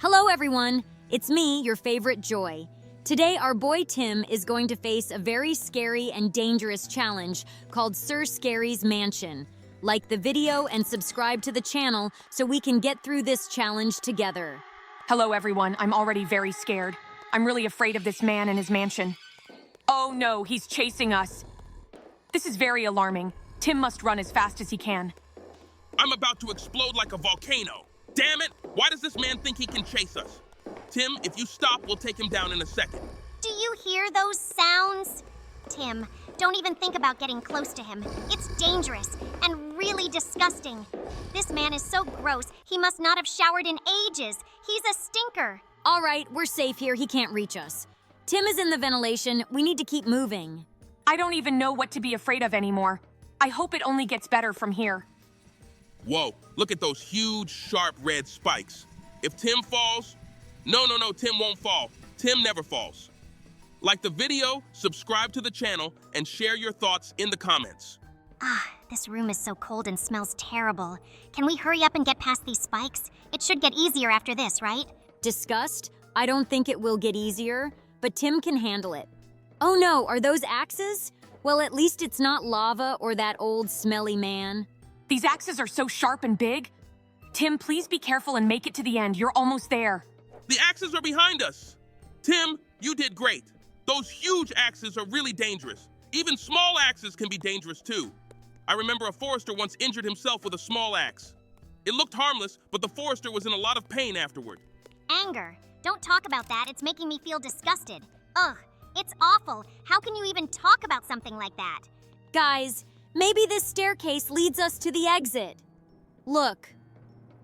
Hello, everyone. It's me, your favorite Joy. Today, our boy Tim is going to face a very scary and dangerous challenge called Sir Scary's Mansion. Like the video and subscribe to the channel so we can get through this challenge together. Hello, everyone. I'm already very scared. I'm really afraid of this man and his mansion. Oh no, he's chasing us. This is very alarming. Tim must run as fast as he can. I'm about to explode like a volcano. Damn it! Why does this man think he can chase us? Tim, if you stop, we'll take him down in a second. Do you hear those sounds? Tim, don't even think about getting close to him. It's dangerous and really disgusting. This man is so gross, he must not have showered in ages. He's a stinker. All right, we're safe here. He can't reach us. Tim is in the ventilation. We need to keep moving. I don't even know what to be afraid of anymore. I hope it only gets better from here. Whoa, look at those huge, sharp red spikes. If Tim falls... No, Tim won't fall. Tim never falls. Like the video, subscribe to the channel, and share your thoughts in the comments. This room is so cold and smells terrible. Can we hurry up and get past these spikes? It should get easier after this, right? Disgust? I don't think it will get easier, but Tim can handle it. Oh no, are those axes? Well, at least it's not lava or that old smelly man. These axes are so sharp and big. Tim, please be careful and make it to the end. You're almost there. The axes are behind us. Tim, you did great. Those huge axes are really dangerous. Even small axes can be dangerous too. I remember a forester once injured himself with a small axe. It looked harmless, but the forester was in a lot of pain afterward. Anger. Don't talk about that. It's making me feel disgusted. Ugh, it's awful. How can you even talk about something like that? Guys, maybe this staircase leads us to the exit. Look.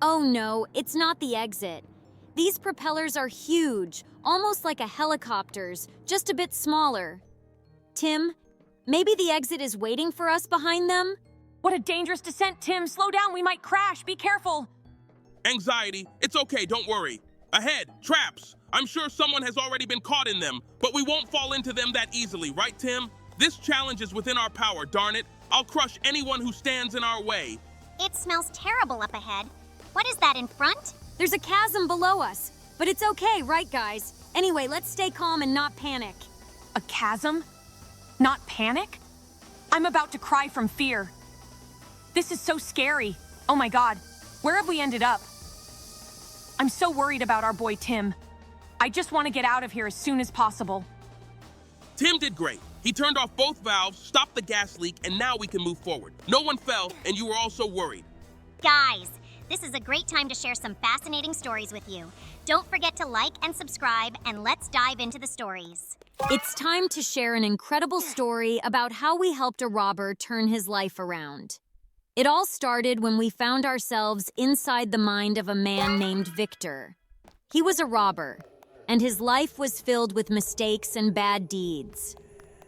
Oh no, it's not the exit. These propellers are huge, almost like a helicopter's, just a bit smaller. Tim, maybe the exit is waiting for us behind them? What a dangerous descent, Tim. Slow down, we might crash. Be careful. Anxiety, it's okay, don't worry. Ahead, traps. I'm sure someone has already been caught in them, but we won't fall into them that easily, right, Tim? This challenge is within our power, darn it. I'll crush anyone who stands in our way. It smells terrible up ahead. What is that in front? There's a chasm below us, but it's okay, right, guys? Anyway, let's stay calm and not panic. A chasm? Not panic? I'm about to cry from fear. This is so scary. Oh my God, where have we ended up? I'm so worried about our boy Tim. I just want to get out of here as soon as possible. Tim did great. He turned off both valves, stopped the gas leak, and now we can move forward. No one fell, and you were also worried. Guys, this is a great time to share some fascinating stories with you. Don't forget to like and subscribe, and let's dive into the stories. It's time to share an incredible story about how we helped a robber turn his life around. It all started when we found ourselves inside the mind of a man named Victor. He was a robber, and his life was filled with mistakes and bad deeds.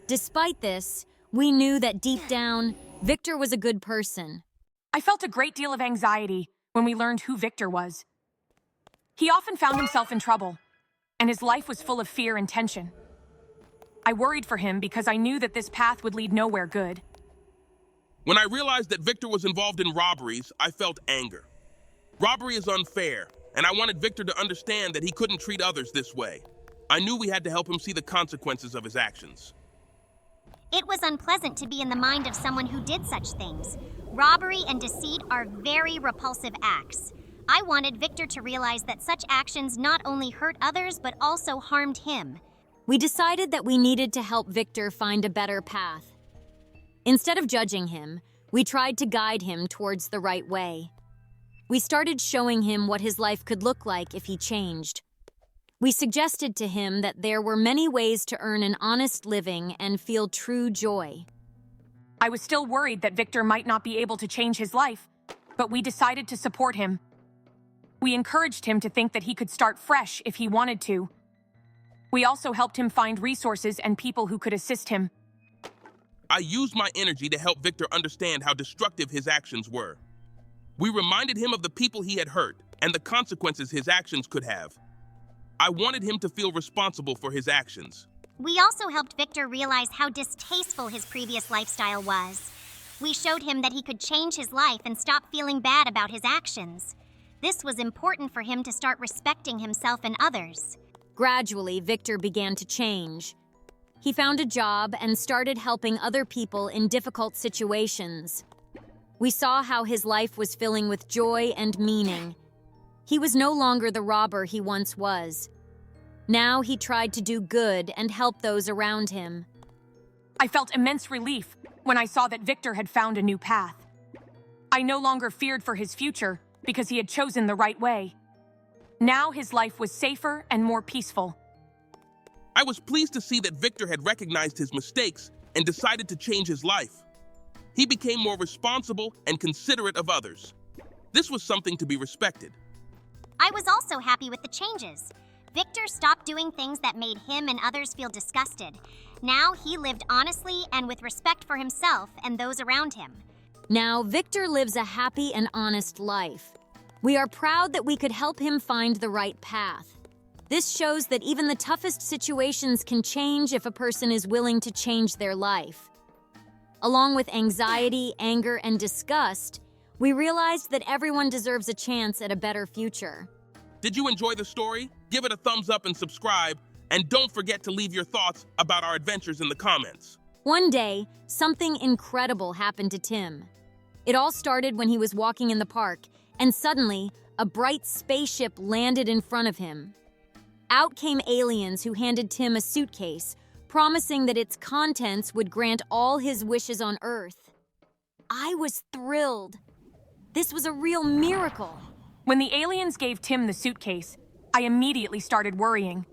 Despite this, we knew that deep down, Victor was a good person. I felt a great deal of anxiety when we learned who Victor was. He often found himself in trouble, and his life was full of fear and tension. I worried for him because I knew that this path would lead nowhere good. When I realized that Victor was involved in robberies, I felt anger. Robbery is unfair, and I wanted Victor to understand that he couldn't treat others this way. I knew we had to help him see the consequences of his actions. It was unpleasant to be in the mind of someone who did such things. Robbery and deceit are very repulsive acts. I wanted Victor to realize that such actions not only hurt others, but also harmed him. We decided that we needed to help Victor find a better path. Instead of judging him, we tried to guide him towards the right way. We started showing him what his life could look like if he changed. We suggested to him that there were many ways to earn an honest living and feel true joy. I was still worried that Victor might not be able to change his life, but we decided to support him. We encouraged him to think that he could start fresh if he wanted to. We also helped him find resources and people who could assist him. I used my energy to help Victor understand how destructive his actions were. We reminded him of the people he had hurt and the consequences his actions could have. I wanted him to feel responsible for his actions. We also helped Victor realize how distasteful his previous lifestyle was. We showed him that he could change his life and stop feeling bad about his actions. This was important for him to start respecting himself and others. Gradually, Victor began to change. He found a job and started helping other people in difficult situations. We saw how his life was filling with joy and meaning. He was no longer the robber he once was. Now he tried to do good and help those around him. I felt immense relief when I saw that Victor had found a new path. I no longer feared for his future because he had chosen the right way. Now his life was safer and more peaceful. I was pleased to see that Victor had recognized his mistakes and decided to change his life. He became more responsible and considerate of others. This was something to be respected. I was also happy with the changes. Victor stopped doing things that made him and others feel disgusted. Now he lived honestly and with respect for himself and those around him. Now Victor lives a happy and honest life. We are proud that we could help him find the right path. This shows that even the toughest situations can change if a person is willing to change their life. Along with anxiety, anger, and disgust, we realized that everyone deserves a chance at a better future. Did you enjoy the story? Give it a thumbs up and subscribe, and don't forget to leave your thoughts about our adventures in the comments. One day, something incredible happened to Tim. It all started when he was walking in the park, and suddenly, a bright spaceship landed in front of him. Out came aliens who handed Tim a suitcase, promising that its contents would grant all his wishes on Earth. I was thrilled. This was a real miracle. When the aliens gave Tim the suitcase, I immediately started worrying.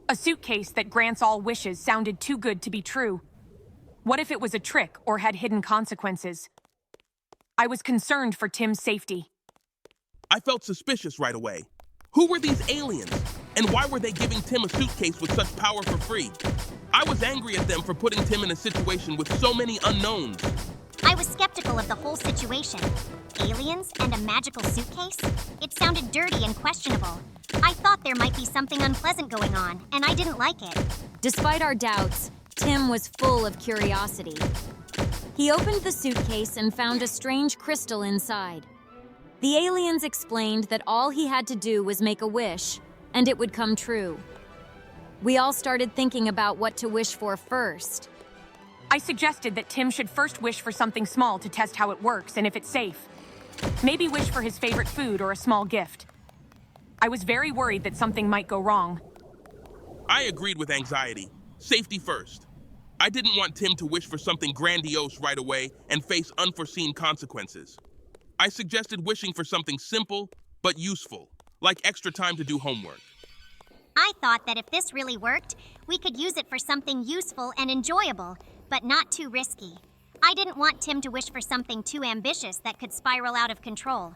A suitcase that grants all wishes sounded too good to be true. What if it was a trick or had hidden consequences? I was concerned for Tim's safety. I felt suspicious right away. Who were these aliens? And why were they giving Tim a suitcase with such power for free? I was angry at them for putting Tim in a situation with so many unknowns. I was skeptical of the whole situation. Aliens and a magical suitcase? It sounded dirty and questionable. I thought there might be something unpleasant going on, and I didn't like it. Despite our doubts, Tim was full of curiosity. He opened the suitcase and found a strange crystal inside. The aliens explained that all he had to do was make a wish, and it would come true. We all started thinking about what to wish for first. I suggested that Tim should first wish for something small to test how it works and if it's safe. Maybe wish for his favorite food or a small gift. I was very worried that something might go wrong. I agreed with anxiety. Safety first. I didn't want Tim to wish for something grandiose right away and face unforeseen consequences. I suggested wishing for something simple but useful, like extra time to do homework. I thought that if this really worked, we could use it for something useful and enjoyable, but not too risky. I didn't want Tim to wish for something too ambitious that could spiral out of control.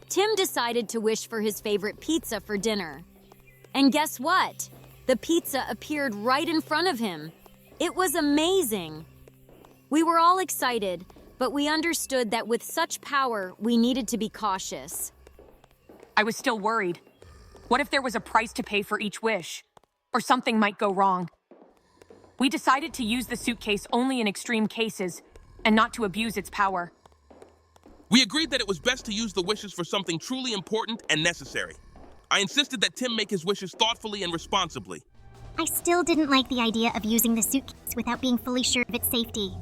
Tim decided to wish for his favorite pizza for dinner. And guess what? The pizza appeared right in front of him. It was amazing. We were all excited, but we understood that with such power, we needed to be cautious. I was still worried. What if there was a price to pay for each wish? Or something might go wrong? We decided to use the suitcase only in extreme cases and not to abuse its power. We agreed that it was best to use the wishes for something truly important and necessary. I insisted that Tim make his wishes thoughtfully and responsibly. I still didn't like the idea of using the suitcase without being fully sure of its safety.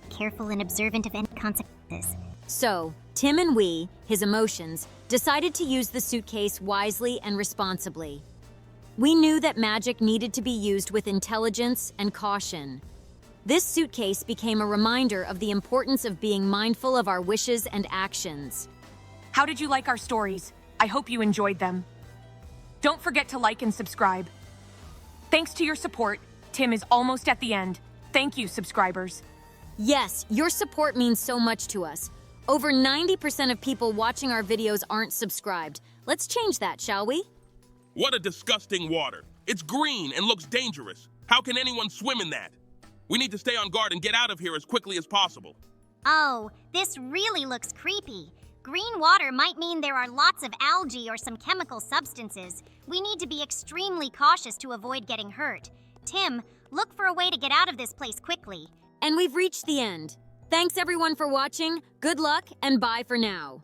Careful and observant of any consequences. So, Tim and we, his emotions, decided to use the suitcase wisely and responsibly. We knew that magic needed to be used with intelligence and caution. This suitcase became a reminder of the importance of being mindful of our wishes and actions. How did you like our stories? I hope you enjoyed them. Don't forget to like and subscribe. Thanks to your support, Tim is almost at the end. Thank you, subscribers. Yes, your support means so much to us. Over 90% of people watching our videos aren't subscribed. Let's change that, shall we? What a disgusting water. It's green and looks dangerous. How can anyone swim in that? We need to stay on guard and get out of here as quickly as possible. Oh, this really looks creepy. Green water might mean there are lots of algae or some chemical substances. We need to be extremely cautious to avoid getting hurt. Tim, look for a way to get out of this place quickly. And we've reached the end. Thanks everyone for watching, good luck, and bye for now.